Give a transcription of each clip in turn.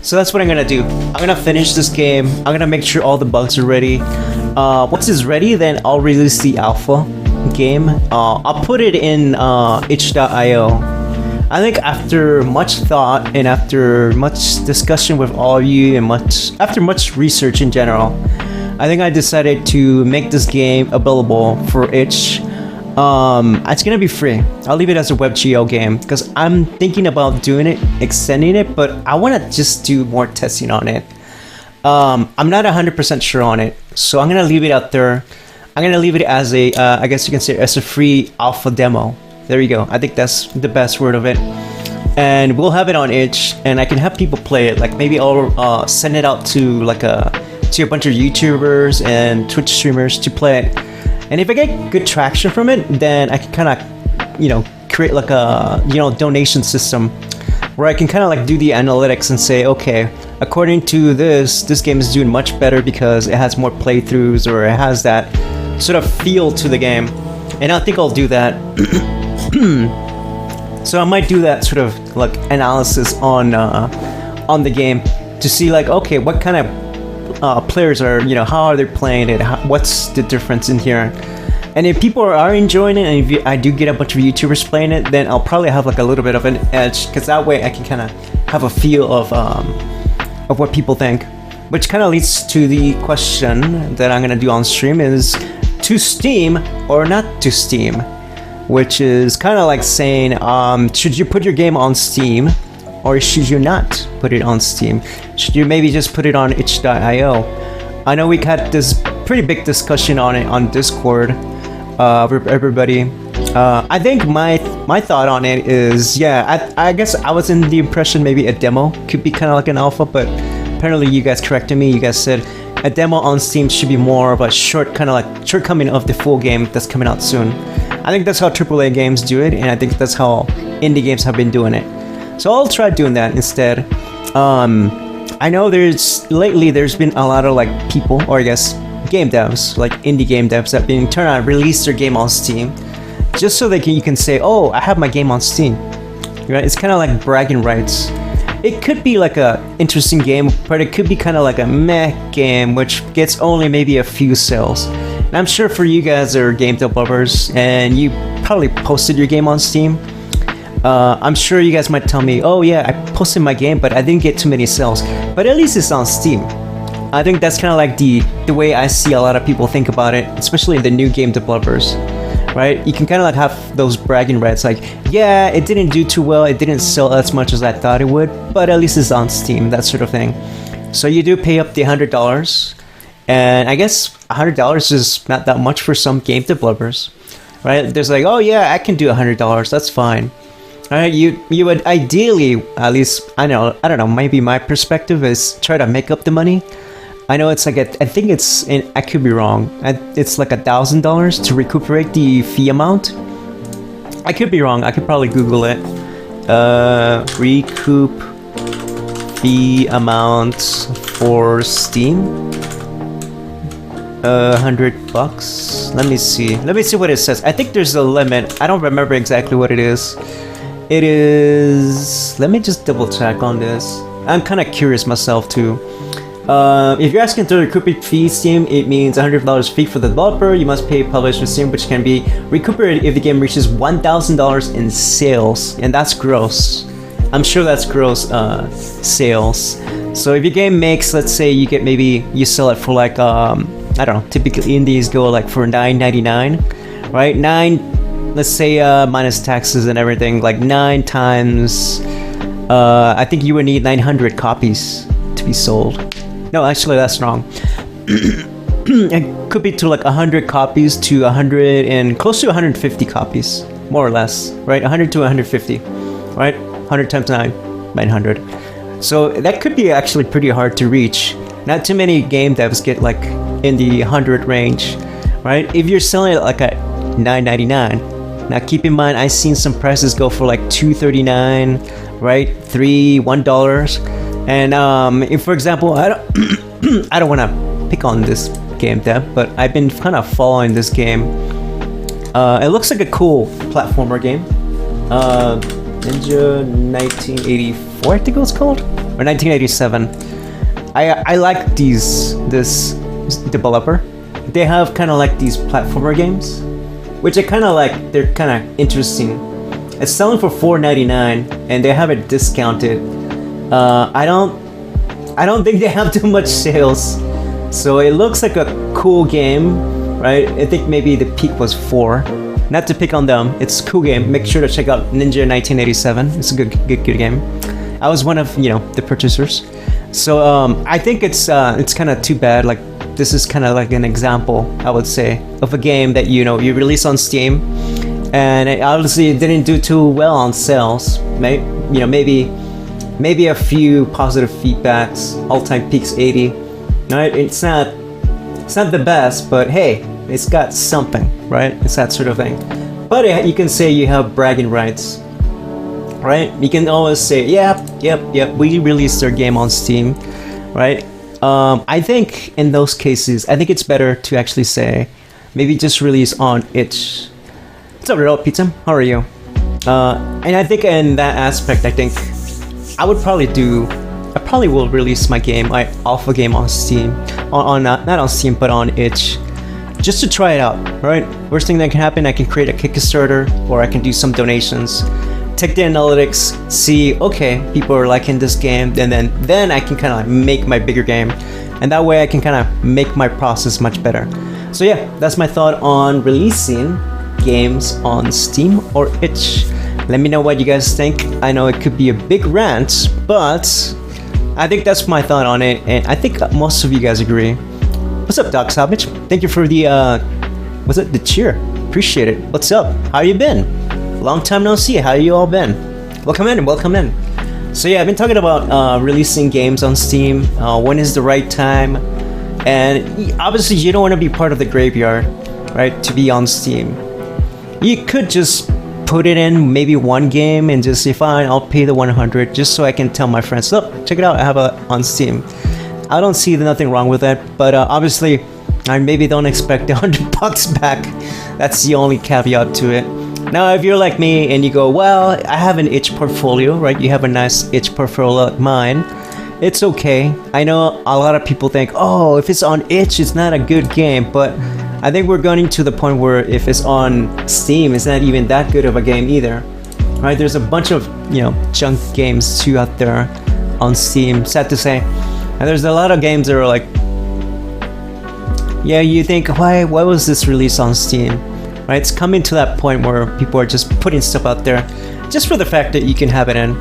So that's what I'm gonna do. I'm gonna finish this game. I'm gonna make sure all the bugs are ready. Once it's ready, then I'll release the alpha game. I'll put it in itch.io. I think after much thought and after much discussion with all of you and after much research in general, I think I decided to make this game available for itch. It's gonna be free. I'll leave it as a WebGL game because I'm thinking about doing it, extending it, but I want to just do more testing on it. I'm not 100% sure on it, so I'm gonna leave it out there. I'm gonna leave it as a, I guess you can say, as a free alpha demo. There you go. I think that's the best word of it. And we'll have it on itch, and I can have people play it. Like maybe I'll send it out to a bunch of YouTubers and Twitch streamers to play it. And if I get good traction from it, then I can kind of, create like a, donation system where I can kind of like do the analytics and say, okay, according to this game is doing much better because it has more playthroughs or it has that sort of feel to the game. And I think I'll do that. So I might do that sort of like analysis on the game to see like, okay, what kind of players are, how are they playing it? What's the difference in here? And if people are enjoying it, and if I do get a bunch of YouTubers playing it, then I'll probably have like a little bit of an edge, because that way I can kind of have a feel of what people think. Which kind of leads to the question that I'm gonna do on stream is to Steam or not to Steam, which is kind of like saying, should you put your game on Steam or should you not put it on Steam? Should you maybe just put it on itch.io? I know we had this pretty big discussion on it on Discord with everybody. I think my thought on it is, yeah, I guess I was in the impression maybe a demo could be kind of like an alpha, but apparently you guys corrected me. You guys said a demo on Steam should be more of a shortcoming of the full game that's coming out soon. I think that's how AAA games do it, and I think that's how indie games have been doing it. So I'll try doing that instead. I know there's been a lot of like people, or I guess game devs, like indie game devs that been trying to release their game on Steam, just so you can say, oh, I have my game on Steam. Right? It's kind of like bragging rights. It could be like a interesting game, but it could be kind of like a meh game, which gets only maybe a few sales. And I'm sure for you guys that are game developers and you probably posted your game on Steam, I'm sure you guys might tell me, oh yeah, I posted my game, but I didn't get too many sales. But at least it's on Steam. I think that's kind of like the way I see a lot of people think about it, especially the new game developers, right? You can kind of like have those bragging rights, like, yeah, it didn't do too well, it didn't sell as much as I thought it would, but at least it's on Steam, that sort of thing. So you do pay up the $100, and I guess $100 is not that much for some game developers, right? There's like, oh yeah, I can do $100, that's fine. Alright, you would ideally, at least, I don't know, maybe my perspective is try to make up the money. I know it's like, I think it's, I could be wrong, it's like $1,000 to recuperate the fee amount. I could be wrong, I could probably Google it. Recoup fee amount for Steam. $100. Let me see what it says. I think there's a limit. I don't remember exactly what it is. It is, let me just double check on this. I'm kind of curious myself too. If you're asking to recuperate fee Steam, it means $100 fee for the developer. You must pay publisher Steam, which can be recuperated if the game reaches $1,000 in sales, and that's gross. I'm sure that's gross sales. So if your game makes, let's say you sell it for like I don't know, typically indies go like for $9.99, right? Let's say minus taxes and everything, like 9 times, I think you would need 900 copies to be sold. No, actually that's wrong. It could be to like 100 copies to 100 and close to 150 copies, more or less, right? 100 to 150, right? 100 times 900. So that could be actually pretty hard to reach. Not too many game devs get like in the 100 range, right? If you're selling it like at $9.99, now keep in mind, I've seen some prices go for like $2.39, right? $1. And if, for example, I don't want to pick on this game dev, but I've been kind of following this game. It looks like a cool platformer game. Ninja 1984, I think it was called. or 1987. I like this developer. They have kind of like these platformer games, which I kind of like. They're kind of interesting. It's selling for $4.99, and they have it discounted. I don't think they have too much sales, so it looks like a cool game, right? I think maybe the peak was 4. Not to pick on them, it's a cool game. Make sure to check out Ninja 1987. It's a good game. I was one of the purchasers, so I think it's kind of too bad. Like, this is kind of like an example, I would say, of a game that you release on Steam, and it obviously didn't do too well on sales. Maybe a few positive feedbacks. All-time peaks 80. Right? It's not the best, but hey, it's got something, right? It's that sort of thing. But you can say you have bragging rights, right? You can always say, yep, we released our game on Steam, right? I think in those cases, I think it's better to actually say, maybe just release on itch. What's up, Real Pizza? How are you? And I think in that aspect, I think I probably will release my game, my alpha game on Steam, not on Steam, but on itch, just to try it out, right? Worst thing that can happen, I can create a Kickstarter, or I can do some donations, take the analytics, see, okay, people are liking this game, and then I can kind of like make my bigger game, and that way I can kind of make my process much better. So yeah, that's my thought on releasing games on Steam or itch. Let me know what you guys think. I know it could be a big rant, but I think that's my thought on it, and I think most of you guys agree. What's up, Doc Savage? Thank you for the the cheer. Appreciate it. What's up? How you been? Long time no see. How you all been? Welcome in. So yeah, I've been talking about releasing games on Steam. When is the right time? And obviously, you don't want to be part of the graveyard, right? To be on Steam, you could just put it in maybe one game and just say, fine, I'll pay the 100 just so I can tell my friends, look, check it out, I have it on Steam. I don't see nothing wrong with that, but obviously I maybe don't expect $100 back. That's the only caveat to it. Now, if you're like me and you go, well, I have an itch portfolio, right? You have a nice itch portfolio like mine. It's okay. I know a lot of people think, oh, if it's on itch, it's not a good game, but I think we're going to the point where if it's on Steam, it's not even that good of a game either, right? There's a bunch of junk games too out there on Steam, sad to say, and there's a lot of games that are like, yeah, you think, why was this released on Steam, right? It's coming to that point where people are just putting stuff out there just for the fact that you can have it in.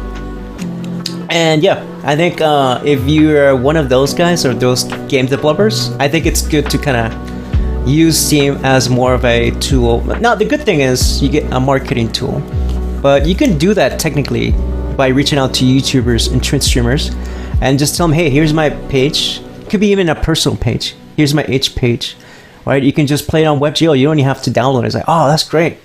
And yeah, I think if you're one of those guys or those game developers, I think it's good to kind of use Steam as more of a tool. Now, the good thing is you get a marketing tool, but you can do that technically by reaching out to YouTubers and Twitch streamers and just tell them, hey, here's my page. It could be even a personal page. Here's my itch page, right? You can just play it on WebGL. You don't even have to download it. It's like, oh, that's great.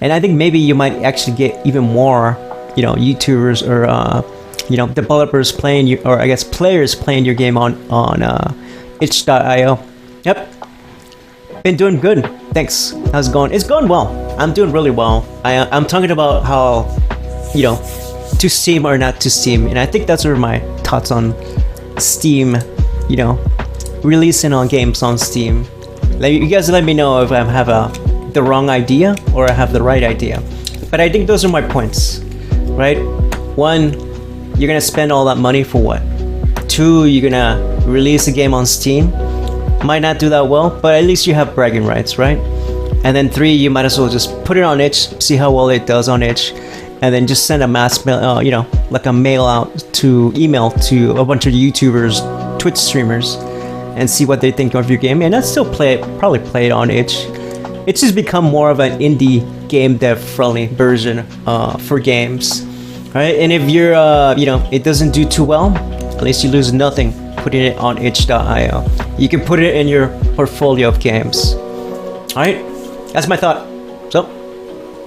And I think maybe you might actually get even more, YouTubers or developers playing you, or I guess players playing your game on itch.io. Yep. Been doing good. Thanks. How's it going? It's going well. I'm doing really well. I'm talking about how, to Steam or not to Steam, and I think that's where my thoughts on Steam, releasing on games on Steam. You guys let me know if I have the wrong idea or I have the right idea. But I think those are my points, right? 1, you're gonna spend all that money for what? 2, you're gonna release a game on Steam. Might not do that well, but at least you have bragging rights, right? And then 3, you might as well just put it on itch, see how well it does on itch, and then just send a mass mail, like a email to a bunch of YouTubers, Twitch streamers, and see what they think of your game. And that's still probably play it on itch. It's just become more of an indie game dev friendly version for games, right? And if you're, it doesn't do too well, at least you lose nothing putting it on itch.io. You can put it in your portfolio of games. All right, that's my thought. So